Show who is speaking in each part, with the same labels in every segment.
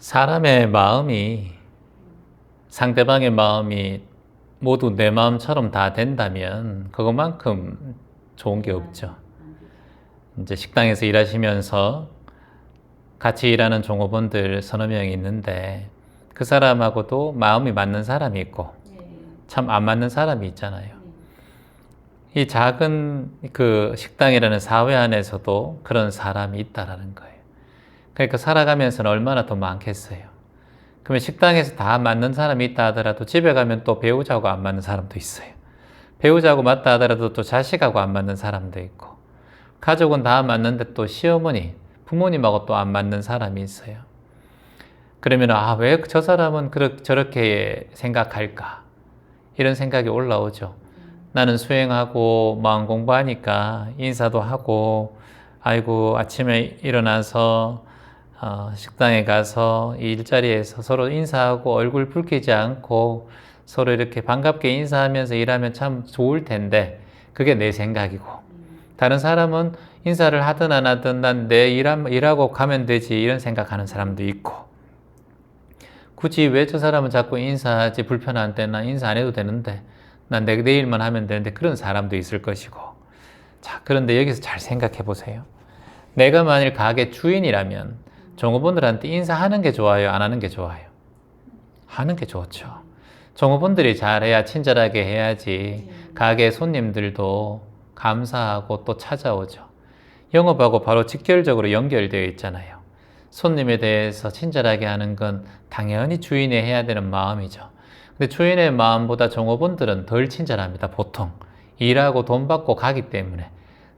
Speaker 1: 사람의 마음이 상대방의 마음이 모두 내 마음처럼 다 된다면 그것만큼 좋은 게 없죠. 이제 식당에서 일하시면서 같이 일하는 종업원들 서너 명이 있는데 그 사람하고도 마음이 맞는 사람이 있고 참 안 맞는 사람이 있잖아요. 이 작은 그 식당이라는 사회 안에서도 그런 사람이 있다라는 거예요. 그러니까 살아가면서는 얼마나 더 많겠어요. 그러면 식당에서 다 맞는 사람이 있다 하더라도 집에 가면 또 배우자하고 안 맞는 사람도 있어요. 배우자하고 맞다 하더라도 또 자식하고 안 맞는 사람도 있고, 가족은 다 맞는데 또 시어머니, 부모님하고 또 안 맞는 사람이 있어요. 그러면 왜 저 사람은 저렇게 생각할까? 이런 생각이 올라오죠. 나는 수행하고 마음 공부하니까 인사도 하고, 아이고 아침에 일어나서 식당에 가서 이 일자리에서 서로 인사하고 얼굴 붉히지 않고 서로 이렇게 반갑게 인사하면서 일하면 참 좋을 텐데, 그게 내 생각이고, 다른 사람은 인사를 하든 안 하든 난 내 일하고 가면 되지 이런 생각하는 사람도 있고, 굳이 왜 저 사람은 자꾸 인사하지, 불편한데 난 인사 안 해도 되는데 난 내 일만 하면 되는데, 그런 사람도 있을 것이고. 자, 그런데 여기서 잘 생각해 보세요. 내가 만일 가게 주인이라면 종업원들한테 인사하는 게 좋아요, 안 하는 게 좋아요? 하는 게 좋죠. 종업원들이 잘해야, 친절하게 해야지 가게 손님들도 감사하고 또 찾아오죠. 영업하고 바로 직결적으로 연결되어 있잖아요. 손님에 대해서 친절하게 하는 건 당연히 주인이 해야 되는 마음이죠. 근데 주인의 마음보다 종업원들은 덜 친절합니다, 보통. 일하고 돈 받고 가기 때문에.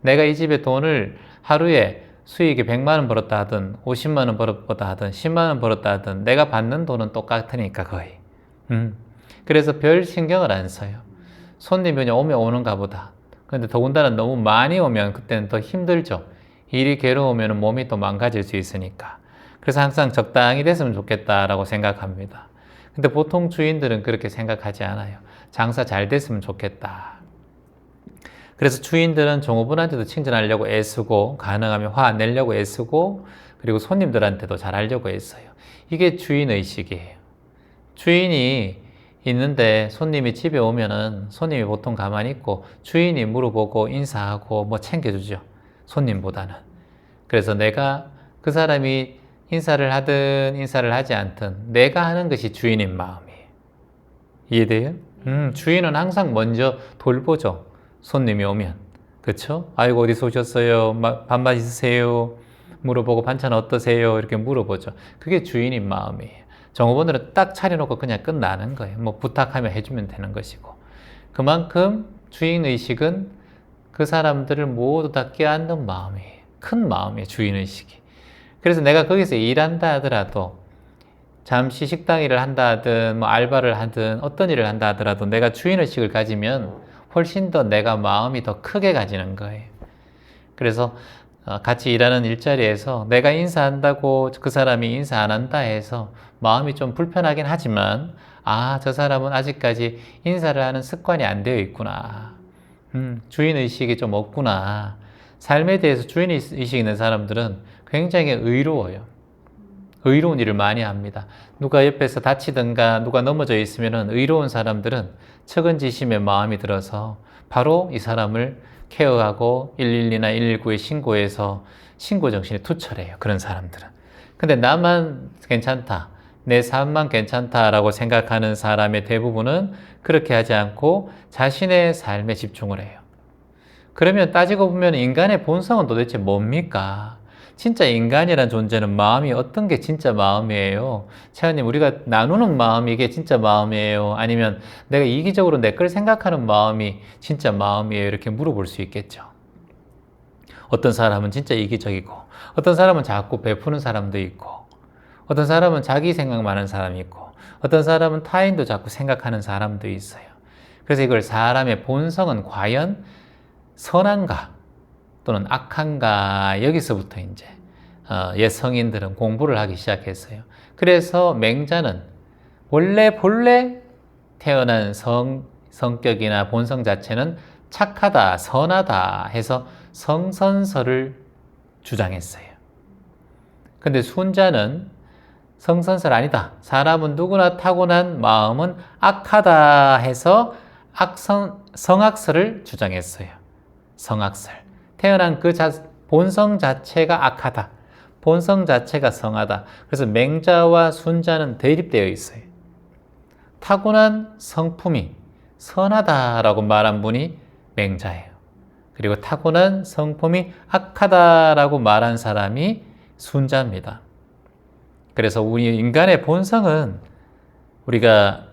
Speaker 1: 내가 이 집에 돈을 하루에 수익이 100만 원 벌었다 하든 50만 원 벌었다 하든 10만 원 벌었다 하든 내가 받는 돈은 똑같으니까 거의. 그래서 별 신경을 안 써요. 손님이 그냥 오면 오는가 보다. 근데 더군다나 너무 많이 오면 그때는 더 힘들죠. 일이 괴로우면 몸이 또 망가질 수 있으니까. 그래서 항상 적당히 됐으면 좋겠다라고 생각합니다. 근데 보통 주인들은 그렇게 생각하지 않아요. 장사 잘 됐으면 좋겠다. 그래서 주인들은 종업원한테도 친절하려고 애쓰고, 가능하면 화 안 내려고 애쓰고, 그리고 손님들한테도 잘하려고 애써요. 이게 주인의식이에요. 주인이 있는데 손님이 집에 오면은 손님이 보통 가만히 있고 주인이 물어보고 인사하고 뭐 챙겨주죠, 손님보다는. 그래서 내가 그 사람이 인사를 하든 인사를 하지 않든 내가 하는 것이 주인인 마음이에요. 이해돼요? 주인은 항상 먼저 돌보죠, 손님이 오면. 그쵸? 아이고 어디서 오셨어요? 밥 맛있으세요? 물어보고 반찬 어떠세요? 이렇게 물어보죠. 그게 주인인 마음이에요. 종업원들은 딱 차려놓고 그냥 끝나는 거예요. 뭐 부탁하면 해주면 되는 것이고. 그만큼 주인의식은 그 사람들을 모두 다 껴안는 마음이에요. 큰 마음이에요, 주인의식이. 그래서 내가 거기서 일한다 하더라도, 잠시 식당 일을 한다 하든 뭐 알바를 하든 어떤 일을 한다 하더라도 내가 주인의식을 가지면 훨씬 더 내가 마음이 더 크게 가지는 거예요. 그래서 같이 일하는 일자리에서 내가 인사한다고 그 사람이 인사 안 한다 해서 마음이 좀 불편하긴 하지만, 저 사람은 아직까지 인사를 하는 습관이 안 되어 있구나. 주인의식이 좀 없구나. 삶에 대해서 주인의식 있는 사람들은 굉장히 의로워요. 의로운 일을 많이 합니다. 누가 옆에서 다치든가 누가 넘어져 있으면 의로운 사람들은 측은지심의 마음이 들어서 바로 이 사람을 케어하고 112나 119에 신고해서 신고 정신이 투철해요, 그런 사람들은. 근데 나만 괜찮다, 내 삶만 괜찮다라고 생각하는 사람의 대부분은 그렇게 하지 않고 자신의 삶에 집중을 해요. 그러면 따지고 보면 인간의 본성은 도대체 뭡니까? 진짜 인간이란 존재는 마음이 어떤 게 진짜 마음이에요? 채연님, 우리가 나누는 마음이 이게 진짜 마음이에요? 아니면 내가 이기적으로 내 걸 생각하는 마음이 진짜 마음이에요? 이렇게 물어볼 수 있겠죠. 어떤 사람은 진짜 이기적이고, 어떤 사람은 자꾸 베푸는 사람도 있고, 어떤 사람은 자기 생각만 하는 사람이 있고, 어떤 사람은 타인도 자꾸 생각하는 사람도 있어요. 그래서 이걸 사람의 본성은 과연 선한가 또는 악한가, 여기서부터 이제 옛 성인들은 공부를 하기 시작했어요. 그래서 맹자는 본래 태어난 성격이나 본성 자체는 착하다, 선하다 해서 성선설을 주장했어요. 근데 순자는 성선설 아니다. 사람은 누구나 타고난 마음은 악하다 해서 성악설을 주장했어요. 성악설. 태어난 그 본성 자체가 악하다. 본성 자체가 성하다. 그래서 맹자와 순자는 대립되어 있어요. 타고난 성품이 선하다라고 말한 분이 맹자예요. 그리고 타고난 성품이 악하다라고 말한 사람이 순자입니다. 그래서 우리 인간의 본성은 우리가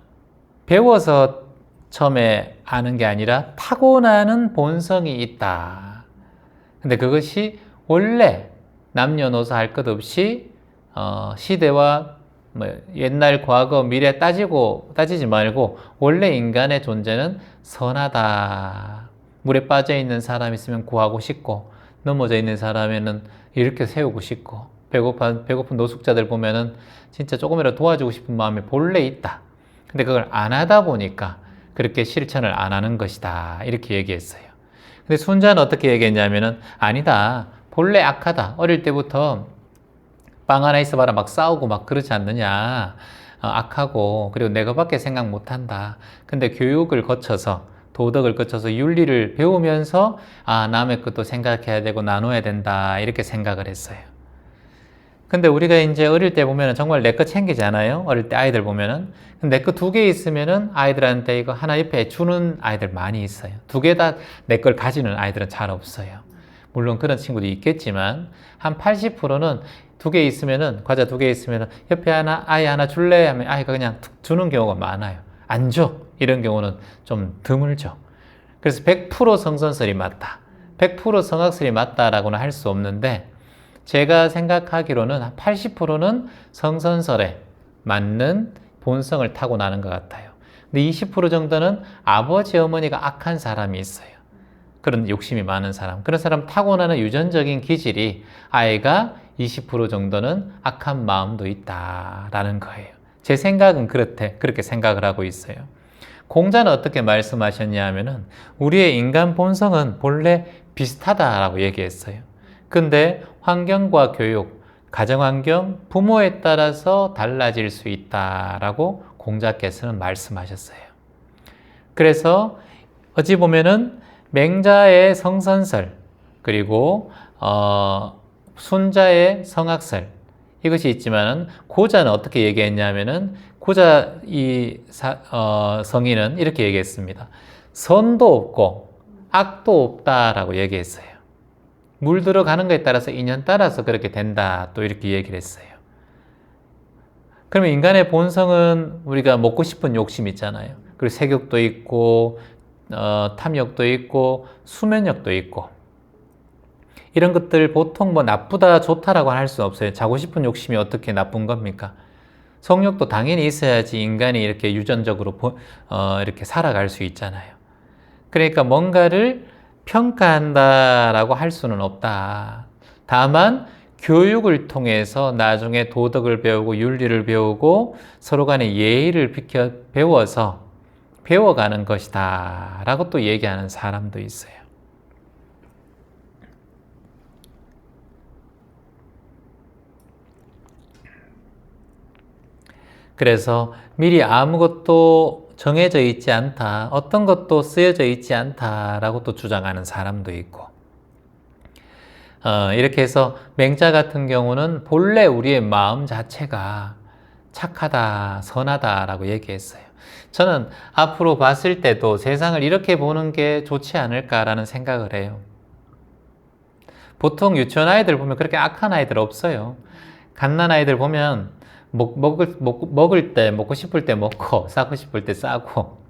Speaker 1: 배워서 처음에 아는 게 아니라 타고나는 본성이 있다. 근데 그것이 원래 남녀노소 할 것 없이 시대와 옛날, 과거, 미래 따지지 말고 원래 인간의 존재는 선하다. 물에 빠져 있는 사람 있으면 구하고 싶고, 넘어져 있는 사람에는 이렇게 세우고 싶고, 배고픈 노숙자들 보면은 진짜 조금이라도 도와주고 싶은 마음이 본래 있다. 근데 그걸 안 하다 보니까 그렇게 실천을 안 하는 것이다. 이렇게 얘기했어요. 근데 순자는 어떻게 얘기했냐면은 아니다. 본래 악하다. 어릴 때부터 빵 하나 있어봐라 막 싸우고 막 그러지 않느냐. 악하고 그리고 내 것밖에 생각 못한다. 근데 교육을 거쳐서 도덕을 거쳐서 윤리를 배우면서 남의 것도 생각해야 되고 나눠야 된다. 이렇게 생각을 했어요. 근데 우리가 이제 어릴 때 보면은 정말 내 거 챙기잖아요. 어릴 때 아이들 보면은. 내 거 2개 있으면은 아이들한테 이거 하나 옆에 주는 아이들 많이 있어요. 2개 다 내 걸 가지는 아이들은 잘 없어요. 물론 그런 친구도 있겠지만 한 80%는 2개 있으면은, 과자 2개 있으면은 옆에 아이 하나 줄래? 하면 아이가 그냥 툭 주는 경우가 많아요. 안 줘. 이런 경우는 좀 드물죠. 그래서 100% 성선설이 맞다. 100% 성악설이 맞다라고는 할 수 없는데 제가 생각하기로는 한 80%는 성선설에 맞는 본성을 타고나는 것 같아요. 근데 20% 정도는 아버지, 어머니가 악한 사람이 있어요. 그런 욕심이 많은 사람. 그런 사람 타고나는 유전적인 기질이 아이가 20% 정도는 악한 마음도 있다라는 거예요. 제 생각은 그렇게 생각을 하고 있어요. 공자는 어떻게 말씀하셨냐 하면은 우리의 인간 본성은 본래 비슷하다라고 얘기했어요. 근데 환경과 교육, 가정환경, 부모에 따라서 달라질 수 있다라고 공자께서는 말씀하셨어요. 그래서 어찌 보면은 맹자의 성선설 그리고 순자의 성악설 이것이 있지만은 고자는 어떻게 얘기했냐면은 고자 성인은 이렇게 얘기했습니다. 선도 없고 악도 없다라고 얘기했어요. 물 들어가는 것에 따라서 인연 따라서 그렇게 된다. 또 이렇게 얘기를 했어요. 그러면 인간의 본성은 우리가 먹고 싶은 욕심 있잖아요. 그리고 색욕도 있고 탐욕도 있고 수면욕도 있고 이런 것들 보통 나쁘다 좋다라고 할 수 없어요. 자고 싶은 욕심이 어떻게 나쁜 겁니까? 성욕도 당연히 있어야지 인간이 이렇게 유전적으로 이렇게 살아갈 수 있잖아요. 그러니까 뭔가를 평가한다라고 할 수는 없다. 다만 교육을 통해서 나중에 도덕을 배우고 윤리를 배우고 서로 간의 예의를 배워서 배워가는 것이다 라고 또 얘기하는 사람도 있어요. 그래서 미리 아무것도 정해져 있지 않다, 어떤 것도 쓰여져 있지 않다라고 또 주장하는 사람도 있고, 이렇게 해서 맹자 같은 경우는 본래 우리의 마음 자체가 착하다, 선하다라고 얘기했어요. 저는 앞으로 봤을 때도 세상을 이렇게 보는 게 좋지 않을까라는 생각을 해요. 보통 유치원 아이들 보면 그렇게 악한 아이들 없어요. 갓난 아이들 보면 먹을 때, 먹고 싶을 때 먹고, 싸고 싶을 때 싸고.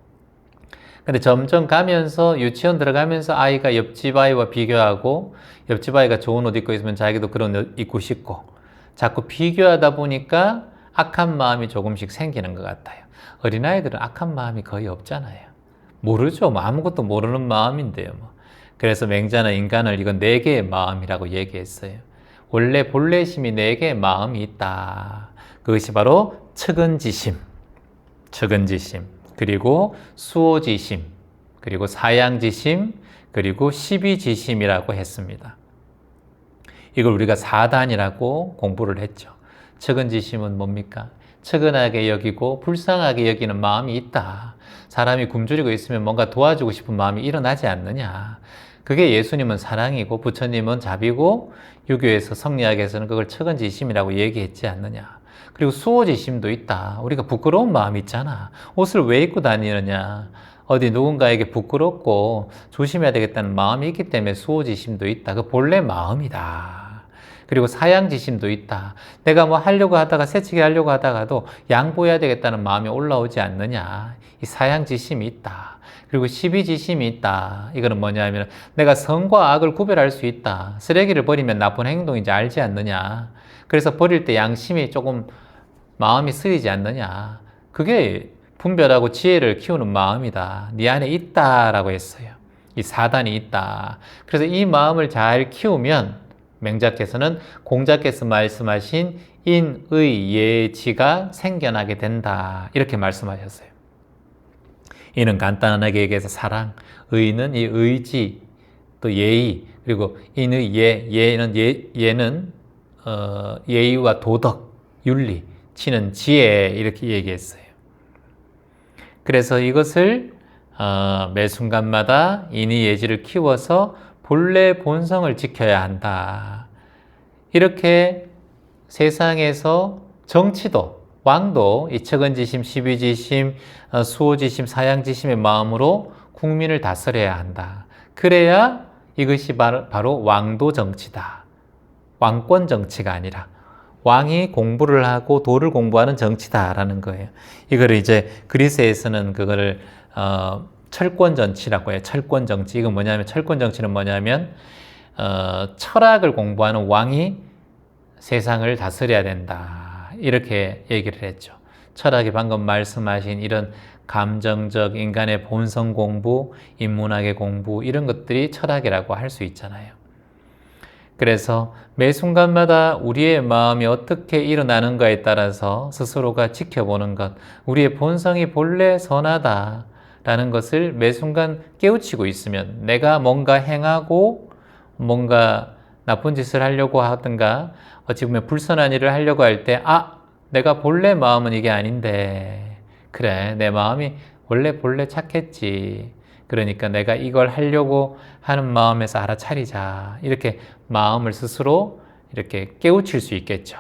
Speaker 1: 근데 점점 가면서, 유치원 들어가면서 아이가 옆집 아이와 비교하고, 옆집 아이가 좋은 옷 입고 있으면 자기도 그런 옷 입고 싶고, 자꾸 비교하다 보니까 악한 마음이 조금씩 생기는 것 같아요. 어린아이들은 악한 마음이 거의 없잖아요. 모르죠. 아무것도 모르는 마음인데요. 그래서 맹자는 인간을 이건 4개의 마음이라고 얘기했어요. 원래 본래심이 4개의 마음이 있다. 그것이 바로 측은지심, 그리고 수오지심, 그리고 사양지심, 그리고 십이지심이라고 했습니다. 이걸 우리가 4단이라고 공부를 했죠. 측은지심은 뭡니까? 측은하게 여기고 불쌍하게 여기는 마음이 있다. 사람이 굶주리고 있으면 뭔가 도와주고 싶은 마음이 일어나지 않느냐. 그게 예수님은 사랑이고 부처님은 자비고 유교에서 성리학에서는 그걸 측은지심이라고 얘기했지 않느냐. 그리고 수호지심도 있다. 우리가 부끄러운 마음이 있잖아. 옷을 왜 입고 다니느냐. 어디 누군가에게 부끄럽고 조심해야 되겠다는 마음이 있기 때문에 수호지심도 있다. 그 본래 마음이다. 그리고 사양지심도 있다. 내가 뭐 하려고 하다가 새치기 하려고 하다가도 양보해야 되겠다는 마음이 올라오지 않느냐. 이 사양지심이 있다. 그리고 시비지심이 있다. 이거는 뭐냐면 내가 선과 악을 구별할 수 있다. 쓰레기를 버리면 나쁜 행동인지 알지 않느냐. 그래서 버릴 때 양심이 조금 마음이 쓰이지 않느냐. 그게 분별하고 지혜를 키우는 마음이다. 네 안에 있다라고 했어요. 이 사단이 있다. 그래서 이 마음을 잘 키우면 맹자께서는 공자께서 말씀하신 인의 예지가 생겨나게 된다. 이렇게 말씀하셨어요. 이는 간단하게 얘기해서 사랑, 의는 이 의지, 또 예의, 그리고 인의 예는 예의와 도덕, 윤리, 치는 지혜 이렇게 얘기했어요. 그래서 이것을 매 순간마다 인의 예지를 키워서 본래 본성을 지켜야 한다. 이렇게 세상에서 정치도, 왕도 이 측은지심, 시비지심, 수호지심, 사양지심의 마음으로 국민을 다스려야 한다. 그래야 이것이 바로 왕도 정치다. 왕권 정치가 아니라 왕이 공부를 하고 도를 공부하는 정치다라는 거예요. 이거를 이제 그리스에서는 그거를 철권 정치라고 해요. 철권 정치. 이건 뭐냐면 철권 정치는 뭐냐면 철학을 공부하는 왕이 세상을 다스려야 된다. 이렇게 얘기를 했죠. 철학이 방금 말씀하신 이런 감정적 인간의 본성 공부, 인문학의 공부 이런 것들이 철학이라고 할 수 있잖아요. 그래서 매 순간마다 우리의 마음이 어떻게 일어나는가에 따라서 스스로가 지켜보는 것, 우리의 본성이 본래 선하다라는 것을 매 순간 깨우치고 있으면 내가 뭔가 행하고 뭔가 나쁜 짓을 하려고 하든가 어찌 보면 불선한 일을 하려고 할 때 내가 본래 마음은 이게 아닌데 그래 내 마음이 본래 착했지. 그러니까 내가 이걸 하려고 하는 마음에서 알아차리자. 이렇게 마음을 스스로 이렇게 깨우칠 수 있겠죠.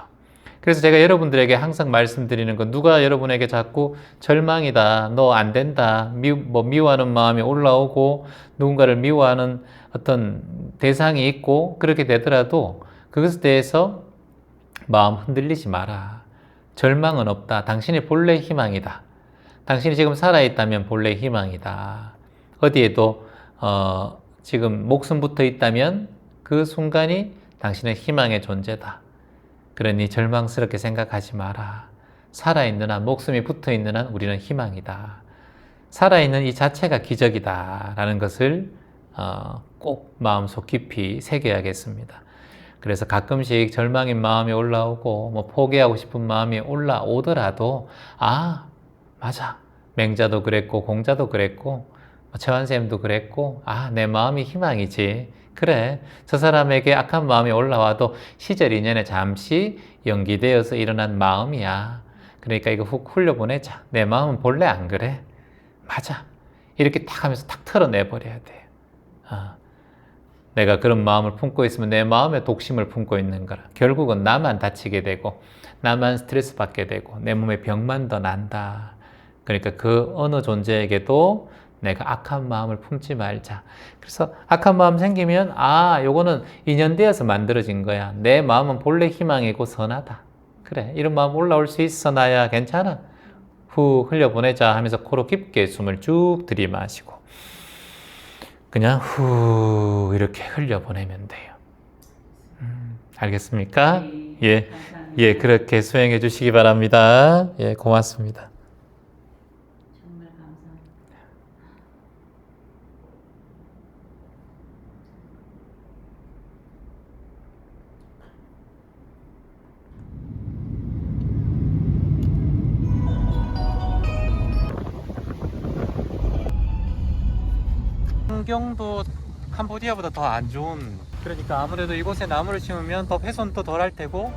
Speaker 1: 그래서 제가 여러분들에게 항상 말씀드리는 건 누가 여러분에게 자꾸 절망이다, 너 안 된다, 미워하는 마음이 올라오고 누군가를 미워하는 어떤 대상이 있고 그렇게 되더라도 그것에 대해서 마음 흔들리지 마라. 절망은 없다. 당신의 본래 희망이다. 당신이 지금 살아있다면 본래 희망이다. 어디에도 지금 목숨 붙어 있다면 그 순간이 당신의 희망의 존재다. 그러니 절망스럽게 생각하지 마라. 살아있는 한, 목숨이 붙어 있는 한 우리는 희망이다. 살아있는 이 자체가 기적이다. 라는 것을 꼭 마음속 깊이 새겨야겠습니다. 그래서 가끔씩 절망인 마음이 올라오고 뭐 포기하고 싶은 마음이 올라오더라도 맞아. 맹자도 그랬고 공자도 그랬고 최환쌤도 그랬고 내 마음이 희망이지. 그래 저 사람에게 악한 마음이 올라와도 시절 인연에 잠시 연기되어서 일어난 마음이야. 그러니까 이거 훅 흘려보내자. 내 마음은 본래 안 그래. 맞아. 이렇게 탁 하면서 탁 털어내버려야 돼. 내가 그런 마음을 품고 있으면 내 마음에 독심을 품고 있는 거라. 결국은 나만 다치게 되고 나만 스트레스 받게 되고 내 몸에 병만 더 난다. 그러니까 그 어느 존재에게도 내가 악한 마음을 품지 말자. 그래서 악한 마음 생기면 요거는 인연되어서 만들어진 거야. 내 마음은 본래 희망이고 선하다. 그래 이런 마음 올라올 수 있어. 나야 괜찮아. 후 흘려보내자 하면서 코로 깊게 숨을 쭉 들이마시고 그냥 후 이렇게 흘려보내면 돼요. 알겠습니까?
Speaker 2: 네,
Speaker 1: 예, 그렇게 수행해 주시기 바랍니다. 예, 고맙습니다.
Speaker 2: 정말 감사합니다.
Speaker 1: 환경도 캄보디아보다 더 안 좋은 그러니까 아무래도 이곳에 나무를 심으면 더 훼손도 덜 할 테고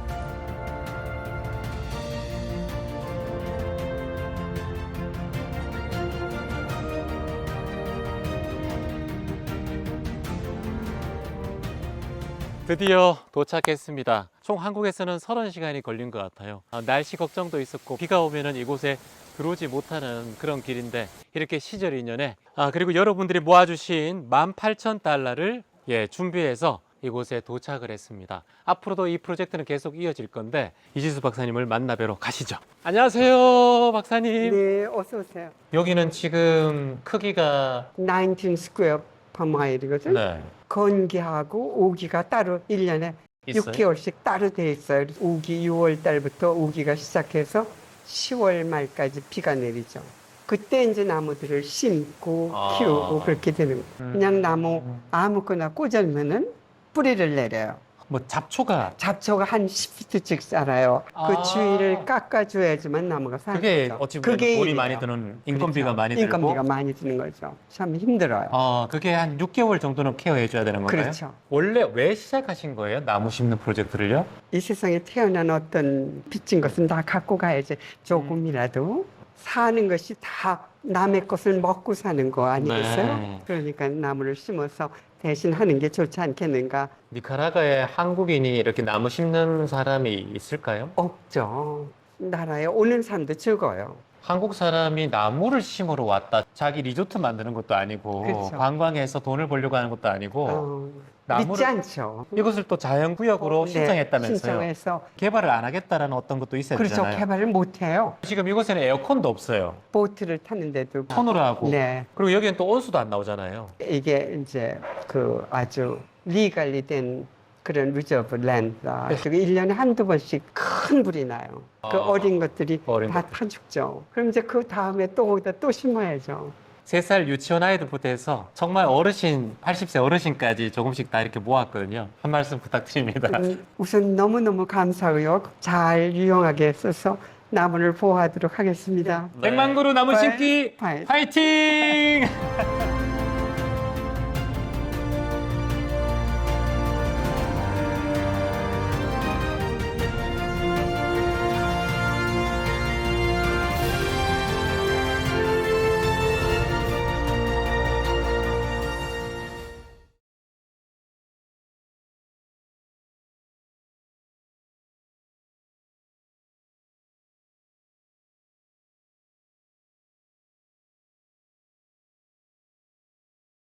Speaker 1: 드디어 도착했습니다. 총 한국에서는 30시간이 걸린 것 같아요. 날씨 걱정도 있었고 비가 오면은 이곳에 들어오지 못하는 그런 길인데 이렇게 시절 인연에 그리고 여러분들이 모아주신 18,000달러를 준비해서 이곳에 도착을 했습니다. 앞으로도 이 프로젝트는 계속 이어질 건데 이지수 박사님을 만나뵈러 가시죠. 안녕하세요, 박사님.
Speaker 3: 네, 어서 오세요.
Speaker 1: 여기는 지금 크기가
Speaker 3: 19 스퀘어 퍼마일이거든.
Speaker 1: 네,
Speaker 3: 건기하고 우기가 따로 1년에
Speaker 1: 있어요?
Speaker 3: 6개월씩 따로 돼 있어요. 우기 6월 달부터 우기가 시작해서 10월 말까지 비가 내리죠. 그때 이제 나무들을 심고 키우고 그렇게 되는 거예요. 그냥 나무 아무거나 꽂으면은 뿌리를 내려요.
Speaker 1: 뭐 잡초가
Speaker 3: 잡초가 한 10피트씩 자라요. 그
Speaker 1: 아.
Speaker 3: 주위를 깎아줘야지만 나무가 사는
Speaker 1: 그게
Speaker 3: 거죠.
Speaker 1: 어찌 보면 돈이
Speaker 3: 일이에요.
Speaker 1: 많이 드는 인건비가
Speaker 3: 그렇죠.
Speaker 1: 많이 들고
Speaker 3: 인건비가 많이 드는 거죠. 참 힘들어요.
Speaker 1: 그게 한 6개월 정도는 케어해 줘야 되는 건가요?
Speaker 3: 그렇죠.
Speaker 1: 원래 왜 시작하신 거예요? 나무 심는 프로젝트를요?
Speaker 3: 이 세상에 태어난 어떤 빚진 것은 다 갖고 가야지. 조금이라도 사는 것이 다 남의 것을 먹고 사는 거 아니겠어요?
Speaker 1: 네.
Speaker 3: 그러니까 나무를 심어서 대신 하는 게 좋지 않겠는가?
Speaker 1: 니카라과에 한국인이 이렇게 나무 심는 사람이 있을까요?
Speaker 3: 없죠. 나라에 오는 사람도 적어요.
Speaker 1: 한국 사람이 나무를 심으러 왔다. 자기 리조트 만드는 것도 아니고
Speaker 3: 그렇죠.
Speaker 1: 관광해서 돈을 벌려고 하는 것도 아니고
Speaker 3: 어,
Speaker 1: 나무를-
Speaker 3: 믿지 않죠.
Speaker 1: 이것을 또 자연구역으로
Speaker 3: 네,
Speaker 1: 신청했다면서요?
Speaker 3: 신청해서
Speaker 1: 개발을 안 하겠다라는 어떤 것도 있어야
Speaker 3: 그렇죠.
Speaker 1: 되잖아요.
Speaker 3: 개발을 못 해요.
Speaker 1: 지금 이곳에는 에어컨도 없어요.
Speaker 3: 보트를 타는데도
Speaker 1: 손으로 하고.
Speaker 3: 네.
Speaker 1: 그리고 여기는 또 온수도 안 나오잖아요.
Speaker 3: 이게 이제 그 아주 리갈리 된 그런 리저브 랜드다. 그리고 1년에 한두 번씩 큰 불이 나요. 그
Speaker 1: 아,
Speaker 3: 어린 것들이
Speaker 1: 어린
Speaker 3: 다 타 죽죠. 그럼 이제 그 다음에 또 거기다 또 심어야죠.
Speaker 1: 3살 유치원 아이들부터 해서 정말 어르신, 80세 어르신까지 조금씩 다 이렇게 모았거든요. 한 말씀 부탁드립니다.
Speaker 3: 우선 너무너무 감사하고요. 잘 유용하게 써서 나무를 보호하도록 하겠습니다.
Speaker 1: 백만그루 나무 심기
Speaker 3: 파이팅!
Speaker 1: 파이팅!